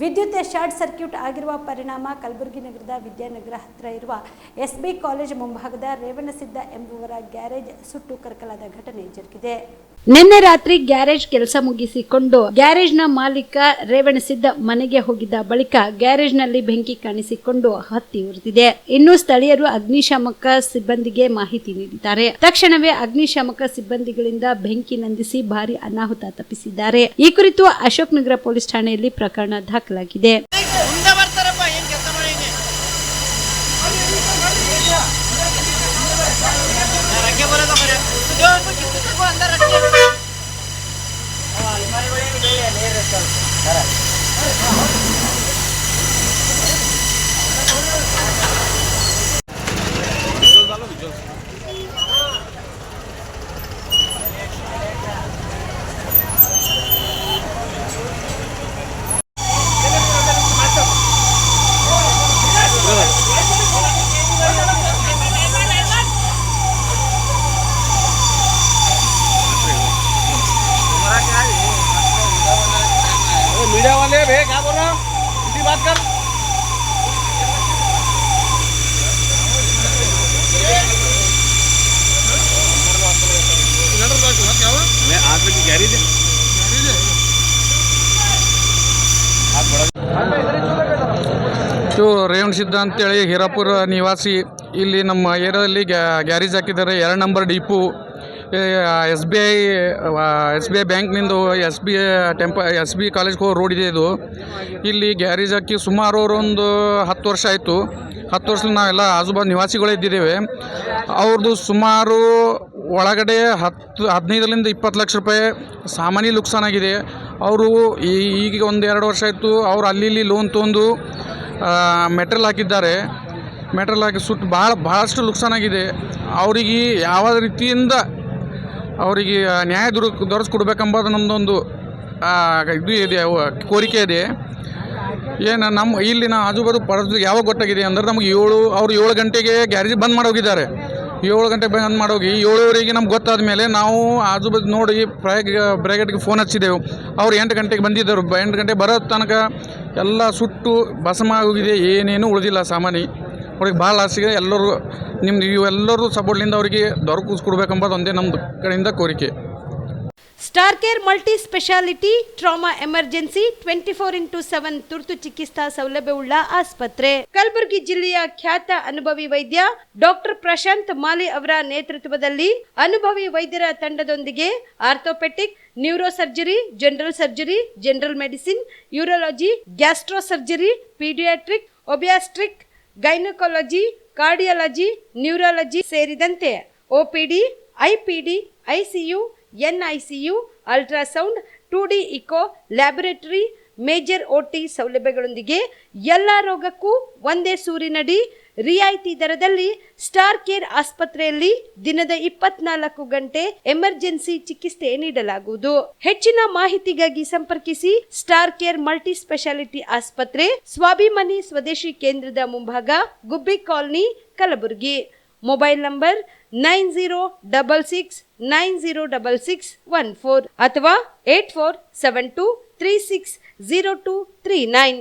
ವಿದ್ಯುತ್ short circuit ಆಗಿರುವ ಪರಿಣಾಮ ಕಲಬುರಗಿ ನಗರದ ವಿದ್ಯಾನಗರ ಹತ್ತಿರ ಇರುವ ಎಸ್ಬಿ ಕಾಲೇಜ್ ಮುಂಭಾಗದ ರೇವಣಸಿದ್ದ ಎಂಬುವರ ಗ್ಯಾರೇಜ್ ಸುಟ್ಟು ಕರಕಲಾದ ಘಟನೆ ಜರುಗಿದೆ. ನಿನ್ನೆ ರಾತ್ರಿ ಗ್ಯಾರೇಜ್ ಕೆಲಸ ಮುಗಿಸಿಕೊಂಡು ಗ್ಯಾರೇಜ್ನ ಮಾಲೀಕ ರೇವಣಸಿದ್ದ ಮನೆಗೆ ಹೋಗಿದ್ದ ಬಳಿಕ ಗ್ಯಾರೇಜ್ನಲ್ಲಿ ಬೆಂಕಿ ಕಾಣಿಸಿಕೊಂಡು ಹತ್ತಿ ಉರಿದಿದೆ. ಇನ್ನು ಸ್ಥಳೀಯರು ಅಗ್ನಿಶಾಮಕ ಸಿಬ್ಬಂದಿಗೆ ಮಾಹಿತಿ ನೀಡಿದ್ದಾರೆ. ತಕ್ಷಣವೇ ಅಗ್ನಿಶಾಮಕ ಸಿಬ್ಬಂದಿಗಳಿಂದ ಬೆಂಕಿ ನಂದಿಸಿ ಭಾರಿ ಅನಾಹುತ ತಪ್ಪಿಸಿದ್ದಾರೆ. ಈ ಕುರಿತು ಅಶೋಕ್ ನಗರ ಪೊಲೀಸ್ ಠಾಣೆಯಲ್ಲಿ ಪ್ರಕರಣ ದಾಖಲಾಗಿದೆ. मीडिया वाले भैया क्या बोल रहा हूँ, हिंदी बात कर। क्या हुआ? मैं आज की गैरेज है ರೇವಣಸಿದ್ದ ಅಂತೇಳಿ ಹೀರಾಪುರ ನಿವಾಸಿ. ಇಲ್ಲಿ ನಮ್ಮ ಏರಿಯಾದಲ್ಲಿ ಗ್ಯಾರೇಜ್ ಹಾಕಿದ್ದಾರೆ. 2 number depot S B I ಬ್ಯಾಂಕ್ನಿಂದ ಎಸ್ ಬಿ ಕಾಲೇಜ್ಗೆ ಹೋಗೋ ರೋಡ್ ಇದೆ. ಇದು ಇಲ್ಲಿ ಗ್ಯಾರೇಜ್ ಹಾಕಿ ಸುಮಾರು ಒಂದು 10 ವರ್ಷ ಆಯಿತು. 10 ವರ್ಷದಲ್ಲಿ ನಾವೆಲ್ಲ ಆಜುಬಾಜು ನಿವಾಸಿಗಳೇ ಇದ್ದಿದ್ದೇವೆ. ಅವ್ರದ್ದು ಸುಮಾರು ಒಳಗಡೆ 15-20 ಲಕ್ಷ ರೂಪಾಯಿ ಸಾಮಾನ್ಯ ನುಕ್ಸಾನಾಗಿದೆ. ಅವರು ಈಗ 1-2 ವರ್ಷ ಆಯಿತು. ಅವ್ರು ಅಲ್ಲಿ ಲೋನ್ ತೊಗೊಂಡು ಮೆಟ್ರಲ್ ಹಾಕಿದ್ದಾರೆ. ಮೆಟ್ರಲ್ ಹಾಕಿ ಸುಟ್ಟು ಭಾಳಷ್ಟು ನುಕ್ಸಾನಾಗಿದೆ. ಅವರಿಗೆ ಯಾವ ರೀತಿಯಿಂದ ಅವರಿಗೆ ನ್ಯಾಯ ದೊರಕಿಸ್ಕೊಡ್ಬೇಕೆಂಬುದು ನಮ್ಮದೊಂದು ಇದು ಇದೆ, ಕೋರಿಕೆ ಇದೆ. ಏನು ನಮ್ಮ ಇಲ್ಲಿನ ಆಜುಬಾಜು ಪರಿಸ್ಥಿತಿ ಯಾವಾಗ ಗೊತ್ತಾಗಿದೆ ಅಂದರೆ ನಮಗೆ 7 ಗಂಟೆಗೆ ಗ್ಯಾರೇಜ್ ಬಂದ್ ಮಾಡೋಗಿದ್ದಾರೆ. 7 ಗಂಟೆಗೆ ಬಂದ್ ಮಾಡೋಗಿ 7:15 ನಮ್ಗೆ ಗೊತ್ತಾದ ಮೇಲೆ ನಾವು ಆಜುಬಾಜು ನೋಡಿ ಬ್ರಿಗೇಡ್ಗೆ ಫೋನ್ ಹಚ್ಚಿದ್ದೆವು. ಅವ್ರು 8 ಗಂಟೆಗೆ ಬಂದಿದ್ದರು. 8 ಗಂಟೆಗೆ ಬರೋ ತನಕ ಎಲ್ಲ ಸುಟ್ಟು ಭಸ್ಮ ಹೋಗಿದೆ. ಏನೇನು ಉಳಿದಿಲ್ಲ ಸಾಮಾನ್ಯ. ಅವ್ರಿಗೆ ಭಾಳ ಆಸೆಗೆ ಎಲ್ಲರೂ ಇವೆಲ್ಲರೂ ಸಪೋರ್ಟ್ಲಿಂದ ಅವರಿಗೆ ದೊರಕಿಸ್ಕೊಡ್ಬೇಕೆಂಬುದು ಒಂದೇ ನಮ್ಮದು ಕಡೆಯಿಂದ ಕೋರಿಕೆ. Star care multi speciality trauma emergency 24x7 ತುರ್ತು ಚಿಕಿತ್ಸಾ ಸೌಲಭ್ಯವುಳ್ಳ ಆಸ್ಪತ್ರೆ. ಕಲಬುರಗಿ ಜಿಲ್ಲೆಯ ಖ್ಯಾತ ಅನುಭವಿ ವೈದ್ಯ ಡಾಕ್ಟರ್ ಪ್ರಶಾಂತ್ ಮಾಲಿ ಅವರ ನೇತೃತ್ವದಲ್ಲಿ ಅನುಭವಿ ವೈದ್ಯರ ತಂಡದೊಂದಿಗೆ orthopaedic, neuro surgery, general medicine, urology, gastro surgery, paediatric, obstetric, gynaecology, cardiology, neurology ಸೇರಿದಂತೆ OPD, IPD, ICU, NICU, ultrasound, 2D echo, laboratory, major OT ಸೌಲಭ್ಯಗಳೊಂದಿಗೆ ಎಲ್ಲ ರೋಗಕ್ಕೂ ಒಂದೇ ಸೂರಿನಡಿ ರಿಯಾಯಿತಿ ದರದಲ್ಲಿ ಸ್ಟಾರ್ ಕೇರ್ ಆಸ್ಪತ್ರೆಯಲ್ಲಿ ದಿನದ 24 ಗಂಟೆ ಎಮರ್ಜೆನ್ಸಿ ಚಿಕಿತ್ಸೆ ನೀಡಲಾಗುವುದು. ಹೆಚ್ಚಿನ ಮಾಹಿತಿಗಾಗಿ ಸಂಪರ್ಕಿಸಿ ಸ್ಟಾರ್ ಕೇರ್ ಮಲ್ಟಿ ಸ್ಪೆಷಾಲಿಟಿ ಆಸ್ಪತ್ರೆ, ಸ್ವಾಭಿಮಾನಿ ಸ್ವದೇಶಿ ಕೇಂದ್ರದ ಮುಂಭಾಗ, ಗುಬ್ಬಿ ಕಾಲನಿ, ಕಲಬುರಗಿ. ಮೊಬೈಲ್ ನಂಬರ್ 9066906614 ಅಥವಾ 8472360239.